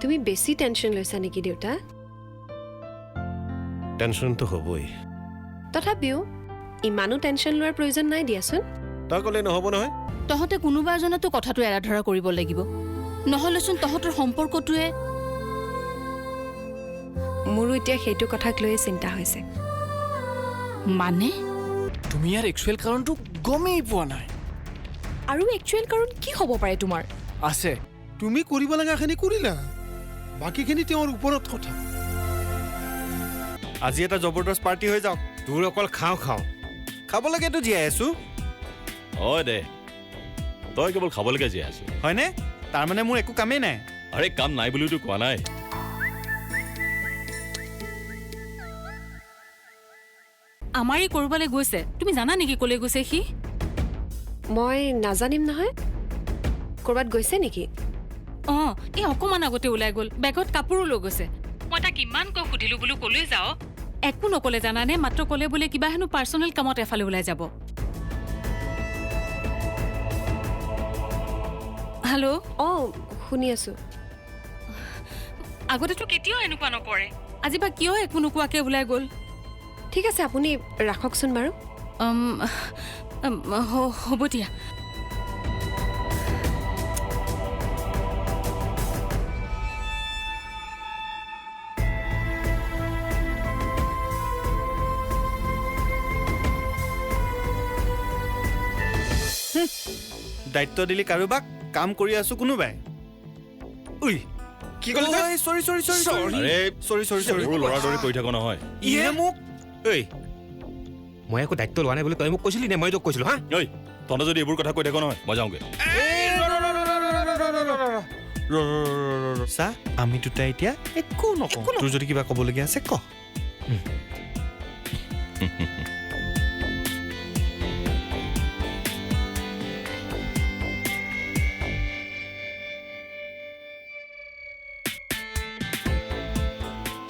তুমি বেছি টেনশ্যন লৈছা নেকি দেউতা? টেনশ্যনটো হ'বই। তথাপিও ইমানো টেনশ্যন লোৱাৰ প্ৰয়োজন নাই দিয়াচোন। তই ক'লে নহ'ব নহয়। তহঁতে কোনোবা এজনেতো কথাটো এৰা ধৰা কৰিব লাগিব, নহ'লেচোন তহঁতৰ সম্পৰ্কটোৱে। মোৰো এতিয়া সেইটো কথাক লৈয়ে চিন্তা হৈছে। মানে তুমি ইয়াৰ একচুৱেল কাৰণটো গমেই পোৱা নাই। আৰু একচুৱেল কাৰণ কি হ'ব পাৰে তোমাৰ? আছে তুমি কৰিব লগাখিনি কৰিলা, বাকীখিনি তেওঁৰ ওপৰত কথা। আজি এটা জবৰদস্ত পাৰ্টি হৈ যাওক। তোৰ অকল খাওঁ খাবলৈকেতো জীয়াই আছো, হয় দে, তই কেৱল খাবলৈকে জীয়াই আছ। হয়নে? তাৰমানে মোৰ একো কামেই নাই। আৰে কাম নাই বুলিতো কোৱা নাই। আমাৰেই কৰবালৈ গৈছে, তুমি জানা নেকি ক'লৈ গৈছে সি? মই নাজানিম নহয়। ক'ৰবাত গৈছে নেকি? অঁ, এই অকণমান আগতে ওলাই গ'ল, বেগত কাপোৰো লৈ গৈছে। মই তাক ইমানকৈ সুধিলো বোলো ক'লৈ যাওঁ, একো নক'লে জানানে, মাত্ৰ ক'লে বোলে কিবা হেনো পাৰ্চনেল কামত এফালে ওলাই যাব। হেল্ল', অঁ, শুনি আছো। আগতেতো কেতিয়াও এনেকুৱা নকৰে, আজি বা কিয় একো নোকোৱাকৈ ওলাই গ'ল। ঠিক আছে, আপুনি ৰাখকচোন বাৰু। হ'ব দিয়া। দায়িত্ব দিলি কাৰোবাক, কাম কৰি আছো কোনোবাই। উই, কি ক'লে? চৰি আৰে সৰু ল'ৰাৰ দৰে কৰি থাক নহয়। ইয়ে মোক ঐ, মই একো দায়িত্ব লোৱা নাই বুলি তই মোক কৈছিলি নে? মই তোক কৈছিলো হা? ঐ, তহঁতে যদি এইবোৰ কথা কৈ থাক নহয়, মই যাওঁগে। চা, আমি দুটা এতিয়া একো নকওঁ। তোৰ যদি কিবা ক'বলগীয়া আছে ক।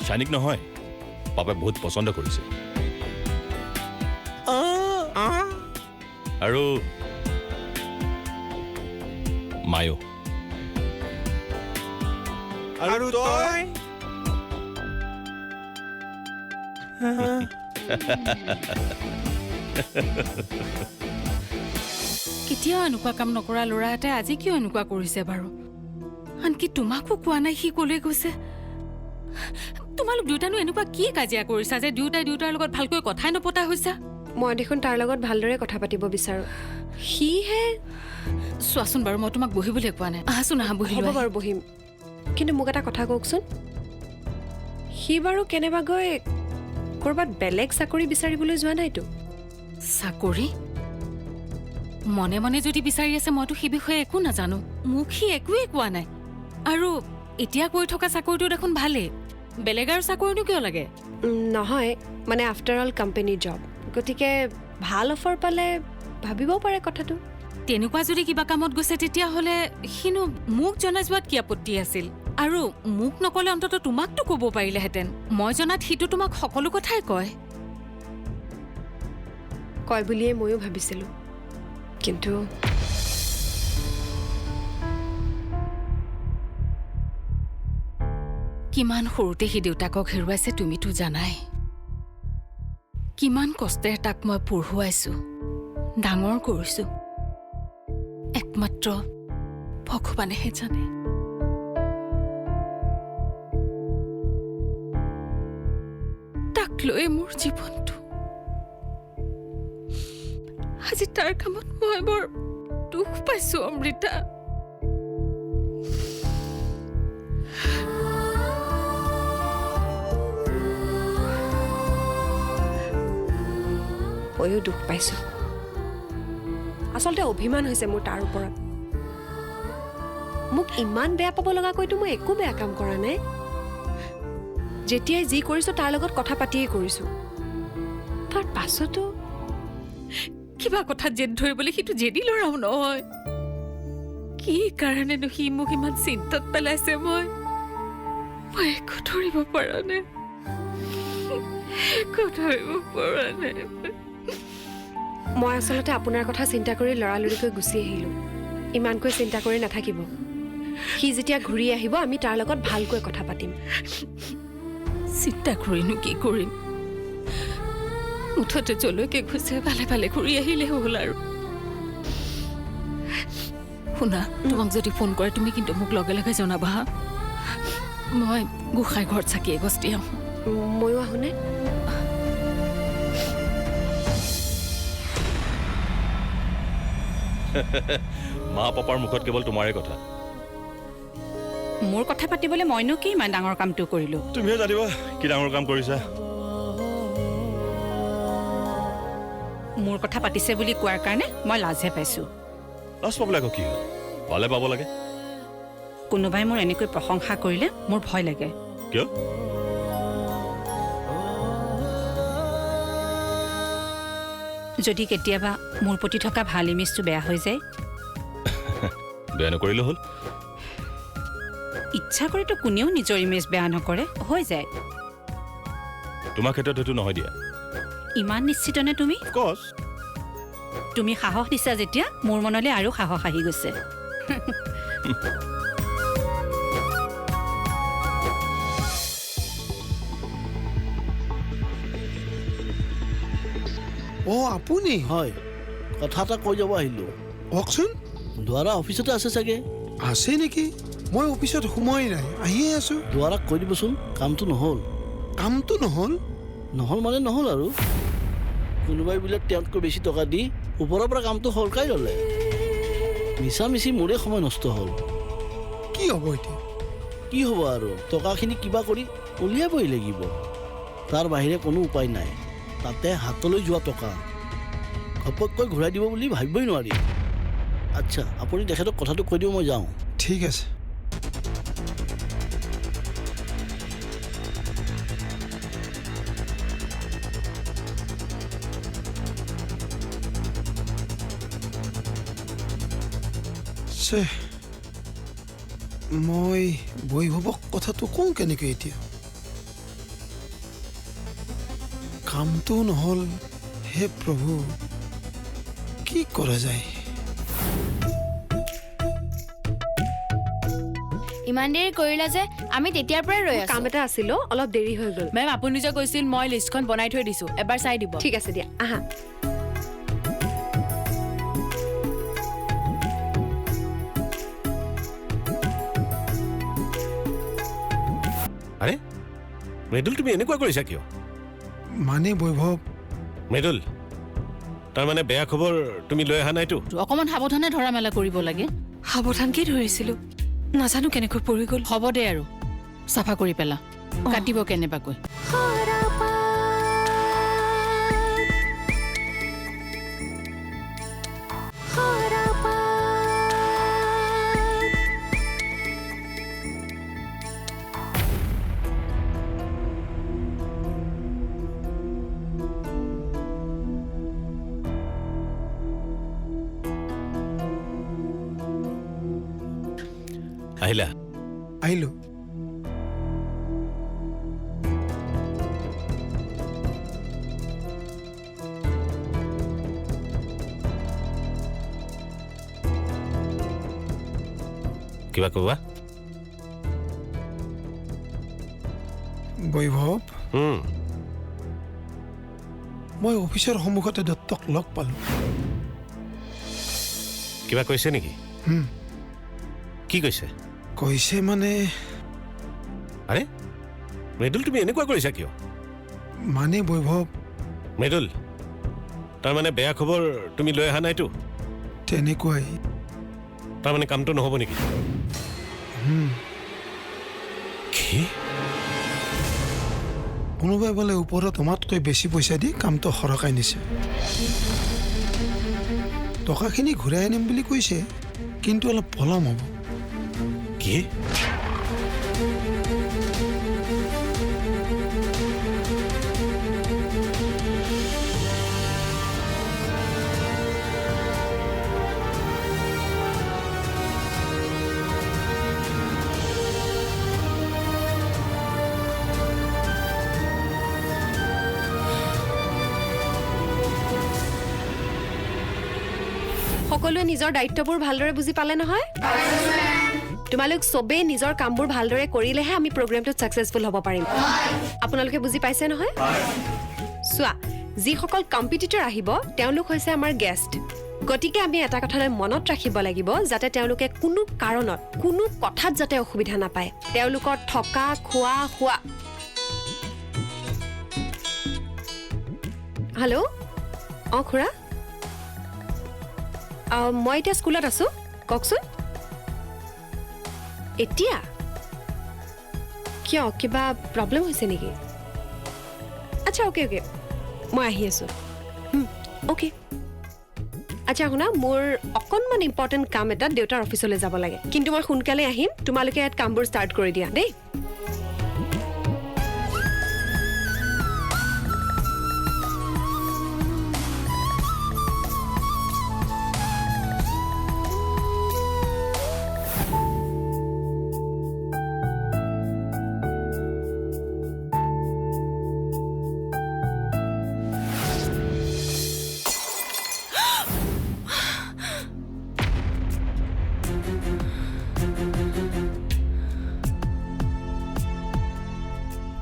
চাইনিক নহয়, পাপাই বহুত পচন্দ কৰিছে। আৰু মায়ো। আৰু তই? কেতিয়াও এনেকুৱা কাম নকৰা ল'ৰা এটাই আজি কিয় এনেকুৱা কৰিছে বাৰু? আনকি তোমাকো কোৱা নাই সি ক'লৈ গৈছে। তোমালোক দুয়োটানো এনেকুৱা কি কাজিয়া কৰিছা যে দুয়োটাই দুয়োটাৰ লগত ভালকৈ কথাই নপতা হৈছা? মই দেখোন তাৰ লগত ভালদৰে কথা পাতিব বিচাৰো, সিহে। চোৱাচোন বাৰু, মই তোমাক বহিবলৈ কোৱা নাই। আহাচোন, আহা বহি হ'ব লোৱা। বাৰু, বহিম। কিন্তু মোক এটা কথা কওকচোন, সি বাৰু কেনেবাকৈ ক'ৰবাত বেলেগ চাকৰি বিচাৰিবলৈ যোৱা নাইতো? চাকৰি মনে মনে যদি বিচাৰি আছে, মইতো সেই বিষয়ে একো নাজানো। মোক সি একোৱেই কোৱা নাই। আৰু এতিয়া কৈ থকা চাকৰিটো দেখোন ভালেই, বেলেগ আৰু চাকৰিনো কিয় লাগে? নহয়, মানে আফটাৰ অল কোম্পানী জব, গতিকে ভাল অফাৰ পালে ভাবিব পাৰে কথাটো। তেনেকুৱা যদি কিবা কামত গৈছে তেতিয়াহ'লে সিনো মোক জনাই যোৱাত কি আপত্তি আছিল? আৰু মোক নক'লে অন্তত তোমাকতো ক'ব পাৰিলেহেঁতেন। মই জনাত সিটো তোমাক সকলো কথাই কয়। কয় বুলিয়ে ময়ো ভাবিছিলোঁ, কিন্তু কিমান সৰুতে সি দেউতাকক হেৰুৱাইছে তুমিতো জানাই। কিমান কষ্টেৰে তাক মই পঢ়ুৱাইছো, ডাঙৰ কৰিছো, একমাত্ৰ ভগৱানেহে জানে। তাক লৈ মোৰ জীৱনটো আজি তাৰ কামত মই বৰ দুখ পাইছো অমৃতা। ময়ো দুখ পাইছোঁ। আচলতে অভিমান হৈছে মোৰ তাৰ ওপৰত। মোক ইমান বেয়া পাব লগাকৈতো মই একো বেয়া কাম কৰা নাই। যেতিয়াই যি কৰিছোঁ তাৰ লগত কথা পাতিয়েই কৰিছোঁ। তাৰ পাছতো কিবা কথাত জেদ ধৰিবলৈ সিটো জেদি ল'ৰাও নহয়। কি কাৰণেনো সি মোক ইমান চিন্তাত পেলাইছে মই একো ধৰিব পৰা নাই, একো ধৰিব পৰা নাই। মই আচলতে আপোনাৰ কথা চিন্তা কৰি লৰালৰিকৈ গুচি আহিলোঁ। ইমানকৈ চিন্তা কৰি নাথাকিব। সি যেতিয়া ঘূৰি আহিব আমি তাৰ লগত ভালকৈ কথা পাতিম। চিন্তা কৰিনো কি কৰিম, মুঠতে যলৈকে গৈছে ভালে ভালে ঘূৰি আহিলে হ'ল আৰু। শুনা, তোমাক যদি ফোন কৰে তুমি কিন্তু মোক লগে লগে জনাবা হা। মই গোসাঁই ঘৰত চাকি এগছ দি আহোঁ। ময়ো আহোনে? মা পাপাৰ মুখত কেৱল তোমাৰে কথা। মোৰ কথা পাতিবলৈ মইনো কি ইমান ডাঙৰ কামটো কৰিলো? তুমিহে জানিবা কি ডাঙৰ কাম কৰিছা। মোৰ কথা পাতিছে বুলি কোৱাৰ কাৰণে মই লাজহে পাইছো। লাজ পাবলৈ আকৌ কি হ'ল? পালে পাব লাগে। কোনোবাই মোৰ এনেকৈ প্ৰশংসা কৰিলে মোৰ ভয় লাগে। কিয়? যদি কেতিয়াবা মোৰ প্ৰতি থকা ভাল ইমেজটো বেয়া হৈ যায়। বেয়া নকৰিলে হ'ল। ইচ্ছা কৰিতো কোনেও নিজৰ ইমেজ বেয়া নকৰে, হৈ যায়। তোমাৰ ক্ষেত্ৰত সেইটো নহয় দিয়া। ইমান নিশ্চিত নে তুমি? কচ তুমি সাহস দিছা যেতিয়া মোৰ মনলৈ আৰু সাহস আহি গৈছে। অ' আপুনি? হয়, কথা এটা কৈ যাব আহিলোঁ। কওকচোন। দুৱাৰা অফিচতে আছে চাগে? আছে নেকি? মই অফিচত সোমোৱাই নাই, আহিয়ে আছোঁ। দুৱাৰাক কৈ দিবচোন কামটো নহ'ল। কামটো নহ'ল? নহ'ল মানে নহ'ল আৰু। কোনোবাই বোলে তেওঁতকৈ বেছি টকা দি ওপৰৰ পৰা কামটো সৰকাই ল'লে। মিছামিছি মোৰে সময় নষ্ট হ'ল। কি হ'ব এতিয়া? কি হ'ব আৰু, টকাখিনি কিবা কৰি উলিয়াবই লাগিব। তাৰ বাহিৰে কোনো উপায় নাই। তাতে হাতলৈ যোৱা টকা ঘপককৈ ঘূৰাই দিব বুলি ভাবিবই নোৱাৰি। আচ্ছা, আপুনি তেখেতক কথাটো কৈ দিব, মই যাওঁ। ঠিক আছে। মই বৈভৱক কথাটো কওঁ কেনেকৈ এতিয়া? কামটো নহ'ল। হে প্ৰভু, কি কৰা যায়? ইমান দেৰি কৰিলা যে? আমি তেতিয়াৰ পৰাই ৰৈ আছো। কাম এটা আছিল, অলপ দেৰি হৈ গ'ল। মেম, আপুনি যে কৈছিল মই লিষ্টখন বনাই থৈ দিছো, এবাৰ চাই দিব। ঠিক আছে দিয়া, আহা। আৰে মৃদুল, তুমি এনেকুৱা কৰিছা কিয়? মানে বৈভৱ, মৃদুল, তাৰমানে বেয়া খবৰ তুমি লৈ অহা নাইতো? অকণমান সাৱধানে ধৰা মেলা কৰিব লাগে। সাৱধানকে ধৰিছিলো, নাজানো কেনেকৈ পৰি গ'ল। হ'ব দে আৰু, চাফা কৰি পেলা, কাটিব কেনেবাকৈ। আহিলা? আহিলোঁ। কিবা ক'বা? বৈভৱ, হুম, মই অফিচৰ সন্মুখতে দত্তক লগ পালোঁ। কিবা কৈছে নেকি? কি কৈছে? কৈছে মানে আৰে মৃদুল, তুমি এনেকুৱা কৰিছা কিয়? মানে বৈভৱ, মৃদুল, তাৰমানে বেয়া খবৰ তুমি লৈ অহা নাইতো? তেনেকুৱাই। তাৰমানে কামটো নহ'ব নেকি? কি? কোনোবাই বোলে ওপৰত তোমাতকৈ বেছি পইচা দি কামটো সৰকাই নিছে। টকাখিনি ঘূৰাই আনিম বুলি কৈছে, কিন্তু অলপ পলম হ'ব। কি? সকলোৱে নিজৰ দায়িত্ববোৰ ভালদৰে বুজি পালে নহয়? তোমালোক চবেই নিজৰ কামবোৰ ভালদৰে কৰিলেহে আমি প্ৰগ্ৰেমটোত ছাকচেছফুল হ'ব পাৰিম আপোনালোকে বুজি পাইছে নহয় চোৱা যিসকল কম্পিটিটৰ আহিব তেওঁলোক হৈছে আমাৰ গেষ্ট গতিকে আমি এটা কথালৈ মনত ৰাখিব লাগিব যাতে তেওঁলোকে কোনো কাৰণত কোনো কথাত যাতে অসুবিধা নাপায় তেওঁলোকৰ থকা খোৱা খোৱা হেল্ল' খুৰা মই এতিয়া স্কুলত আছোঁ কওকচোন এতিয়া কিয় কিবা প্ৰব্লেম হৈছে নেকি আচ্ছা অ'কে অ'কে মই আহি আছোঁ অ'কে আচ্ছা শুনা মোৰ অকণমান ইম্পৰ্টেণ্ট কাম এটা দেউতাৰ অফিচলৈ যাব লাগে কিন্তু মই সোনকালে আহিম তোমালোকে ইয়াত কামবোৰ ষ্টাৰ্ট কৰি দিয়া দেই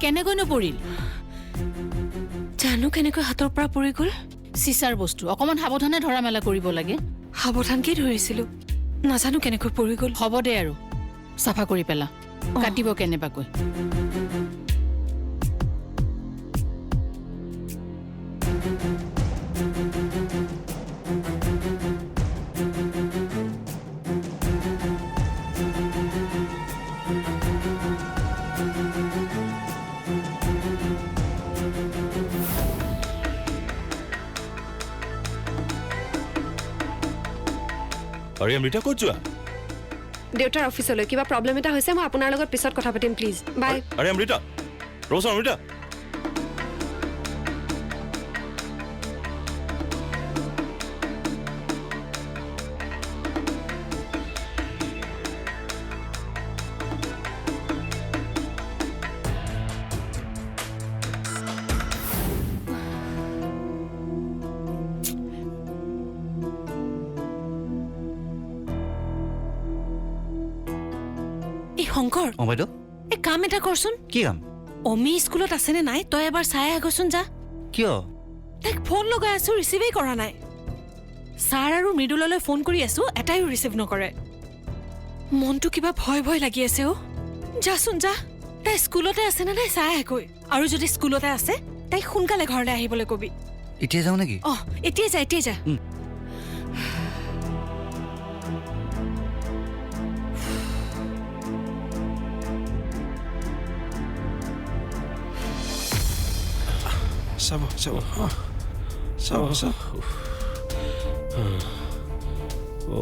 কেনেকৈনো পৰিল জানো কেনেকৈ হাতৰ পৰা পৰি গ'ল চিচাৰ বস্তু অকণমান সাৱধানে ধৰা মেলা কৰিব লাগে সাৱধানকেই ধৰিছিলোঁ নাজানো কেনেকৈ পৰি গ'ল হ'ব দে আৰু চাফা কৰি পেলা কাটিব কেনেবাকৈ আৰে অমৃতা ক'ত যোৱা দেউতাৰ অফিচলৈ কিবা প্ৰব্লেম এটা হৈছে মই আপোনাৰ লগত পিছত কথা পাতিম প্লিজ বাই আৰে অমৃতা ৰ'চোন অমৃতা এই শংকৰ বাইদেউ এই কাম এটা কৰচোন কি কাম অমি স্কুলত আছেনে নাই তই এবাৰ চাই আগচোন যা কিয় তাইক ফোন লগাই আছো ৰিচিভেই কৰা নাই ছাৰ আৰু মৃদুললৈ ফোন কৰি আছো এটাইও ৰিচিভ নকৰে মনটো কিবা ভয় ভয় লাগি আছে অ' যাচোন যা তাই স্কুলতে আছেনে নাই চাই আহগৈ আৰু যদি স্কুলতে আছে তাইক সোনকালে ঘৰলৈ আহিবলৈ কবি এতিয়া যাওঁ নেকি অ' এতিয়াই যা চাব চাব চাব চাব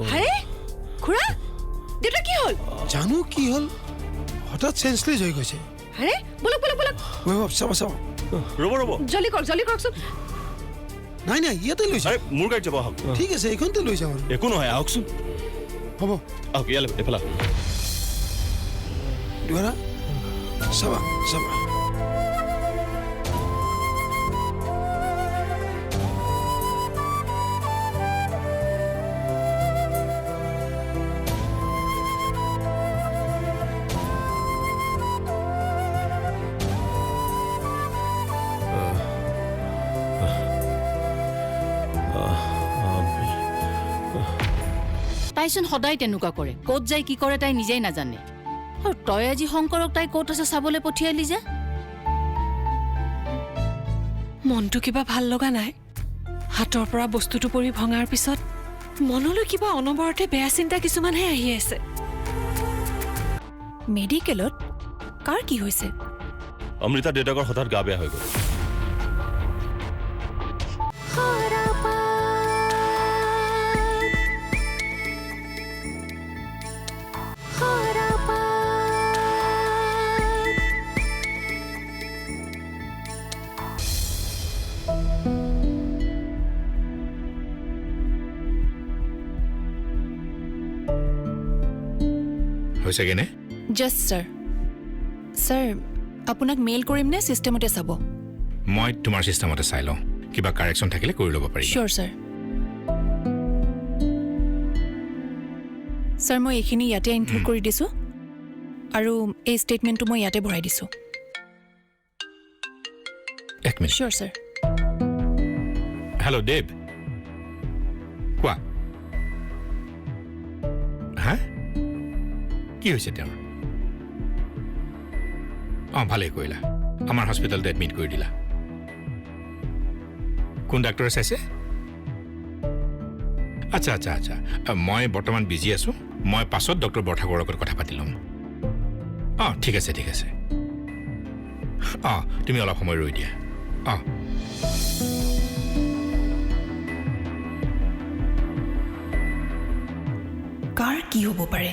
হাৰে খুৰা দেউতা কি হ'ল জানো কি হ'ল হঠাৎ চেঞ্চলেছ হৈ গৈছে হাৰে বলক বলক বলক বৈভৱ চাব চাব ৰ'ব ৰ'ব জলদি কৰকচোন নাই নাই ইয়াতে লৈ যাওঁ আৰে মোৰ গাড়ীত যাব আহক ঠিক আছে এইখনতে লৈ যাওঁ আৰু একো নহয় আহকচোন হ'ব আহক ইয়ালৈ এফালে দুৱাৰা চাবা চাবা তাইচোন সদায় তেনেকুৱা কৰে ক'ত যায় কি কৰে তাই নিজেই নাজানে আৰু তই আজি শংকৰক তাই ক'ত আছে চাবলৈ পঠিয়ালি যে মনটো কিবা ভাল লগা নাই হাতৰ পৰা বস্তুটো পৰি ভঙাৰ পিছত মনলৈ কিবা অনবৰতে বেয়া চিন্তা কিছুমানহে আহি আছে মেডিকেলত কাৰ কি হৈছে অমৃতা দেউতাকৰ হঠাৎ গা বেয়া হৈ গ'ল হৈছেগেনে জাষ্ট ছাৰ আপোনাক মেইল কৰিম নে ছিষ্টেমতে চাব মই তোমাৰ চিষ্টেমতে চাই লওঁ কিবা কাৰেকশ্যন থাকিলে কৰি ল'ব পাৰিম চিয়'ৰ ছাৰ ছাৰ মই এইখিনি ইয়াতে ইনক্লুড কৰি দিছোঁ আৰু এই ষ্টেটমেণ্টটো মই ইয়াতে ভৰাই দিছোঁ এক মিনিট চিয়'ৰ ছাৰ হেল্ল' দেৱ কোৱা হা কি হৈছে তেওঁৰ অঁ ভালেই কৰিলা আমাৰ হস্পিটেলতে এডমিট কৰি দিলা কোন ডাক্তৰে চাইছে আচ্ছা আচ্ছা আচ্ছা মই বৰ্তমান বিজি আছোঁ মই পাছত ডক্টৰ বৰঠাকুৰৰ লগত কথা পাতি ল'ম অঁ ঠিক আছে অঁ তুমি অলপ সময় ৰৈ দিয়া অঁ কাৰ কি হ'ব পাৰে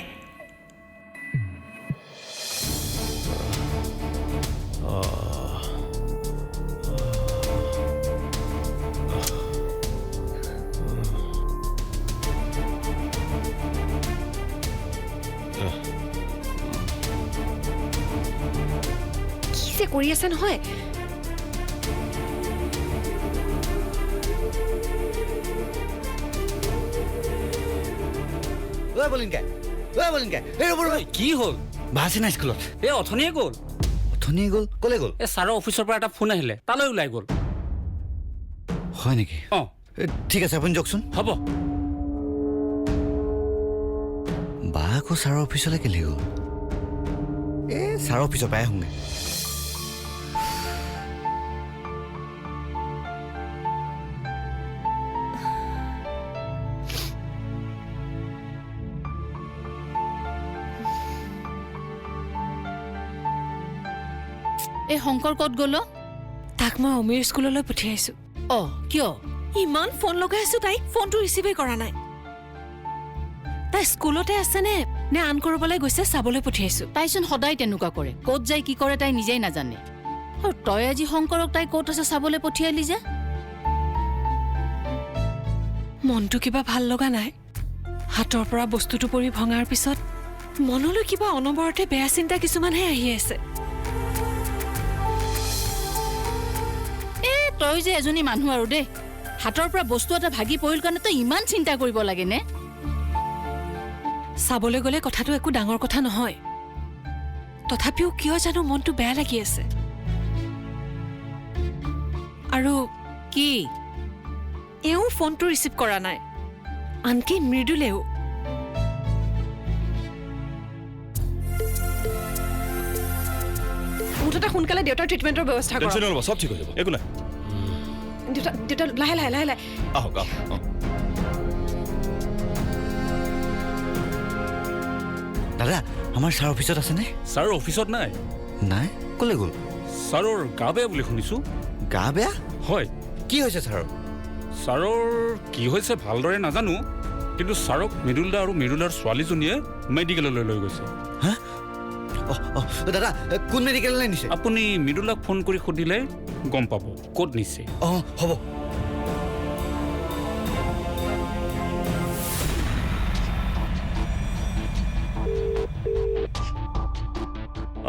কি যে কৰি আছে নহয় কি হ'ল বাছে নাই স্কুলত এই অথনিয়ে গ'ল অথনিয়ে গ'ল ক'লে গ'ল এই ছাৰৰ অফিচৰ পৰা এটা ফোন আহিলে তালৈ ওলাই গ'ল হয় নেকি অঁ ঠিক আছে আপুনি যাওকচোন হ'ব বা আকৌ ছাৰৰ অফিচলৈ কেলে গ'ল ছাৰৰ অফিচৰ পৰাই আহোঁগৈ এই শংকৰ ক'ত গ'ল তাক মই অমীৰ স্কুললৈ পঠিয়াইছোঁ অঁ কিয় ইমান ফোন লগাই আছোঁ তাইক ফোনটো ৰিচিভেই কৰা নাই তাই স্কুলতে আছে নে আন ক'ৰবালৈ গৈছে চাবলৈ পঠিয়াইছোঁ তাইচোন সদায় তেনেকুৱা কৰে ক'ত যায় কি কৰে তাই নিজেই নাজানে আৰু তই আজি শংকৰক তাই ক'ত আছে চাবলৈ পঠিয়ালি যে মনটো কিবা ভাল লগা নাই হাতৰ পৰা বস্তুটো পৰি ভঙাৰ পিছত মনলৈ কিবা অনবৰতে বেয়া চিন্তা কিছুমানহে আহি আছে তই যে এজনী মানুহ আৰু দেই হাতৰ পৰা বস্তু এটা ভাগি পৰিল কাৰণে তই ইমান চিন্তা কৰিব লাগে নে চাবলৈ গ'লে কথাটো একো ডাঙৰ কথা নহয় তথাপিও কিয় জানো মনটো বেয়া লাগি আছে আৰু কি এওঁ ফোনটো ৰিচিভ কৰা নাই আনকি মৃদুলেও মুঠতে সোনকালে দেউতাৰ ট্ৰিটমেণ্টৰ ব্যৱস্থা কৰক টেনচন নল'ব চব ঠিক হৈ যাব একো নাই দেউতা লাহে লাহে লাহে লাহে আহক দাদা আমাৰ ছাৰ অফিচত আছেনে ছাৰৰ অফিচত নাই নাই ক'লে গ'ল ছাৰৰ গা বেয়া বুলি শুনিছোঁ গা বেয়া হয় কি হৈছে ছাৰৰ ছাৰৰ কি হৈছে ভালদৰে নাজানো কিন্তু ছাৰক মৃদুলদা আৰু মৃদুলাৰ ছোৱালীজনীয়ে মেডিকেললৈ লৈ গৈছে হা দাদা কোন মেডিকেললৈ নিছে আপুনি মৃদুলাক ফোন কৰি সুধিলে গম পাব ক'ত নিছে অঁ হ'ব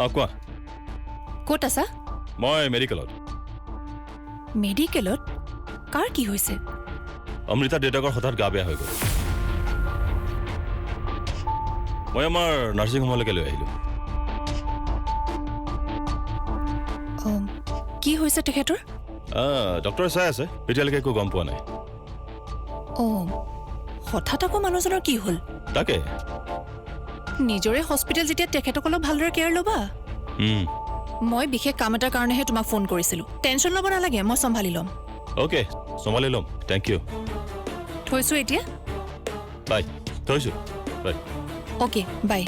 কোৱা ক'ত আছা মই মেডিকেলত মেডিকেলত কাৰ কি হৈছে অমৃতা দেউতাকৰ হঠাৎ গা বেয়া হৈ গ'ল মই আমাৰ নাৰ্ছিং হোমলৈকে লৈ আহিলোঁ কি হৈছে তেখেতৰ ডক্টৰে চাই আছে এতিয়ালৈকে একো গম পোৱা নাই অঁ হঠাৎ আকৌ মানুহজনৰ কি হ'ল তাকে নিজৰে হস্পিটেল যেতিয়া তেখেতসকলক ভালদৰে কেয়াৰ ল'বা মই বিশেষ কাম এটাৰ কাৰণেহে তোমাক ফোন কৰিছিলোঁ টেনশ্যন ল'ব নালাগে মই চম্ভালি ল'ম অ'কে চম্ভালি ল'ম থেংক ইউ থৈছোঁ এতিয়া বাই থৈছোঁ বাই অ'কে বাই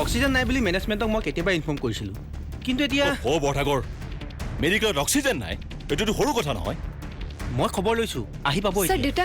অক্সিজেন নাই বুলি মেনেজমেণ্টক মই কেতিয়াবা ইনফৰ্ম কৰিছিলোঁ কিন্তু এতিয়া বৰঠাকুৰ মেডিকেলত অক্সিজেন নাই এইটোতো সৰু কথা নহয় মই খবৰ লৈছোঁ আহি পাব ছাৰ দেউতা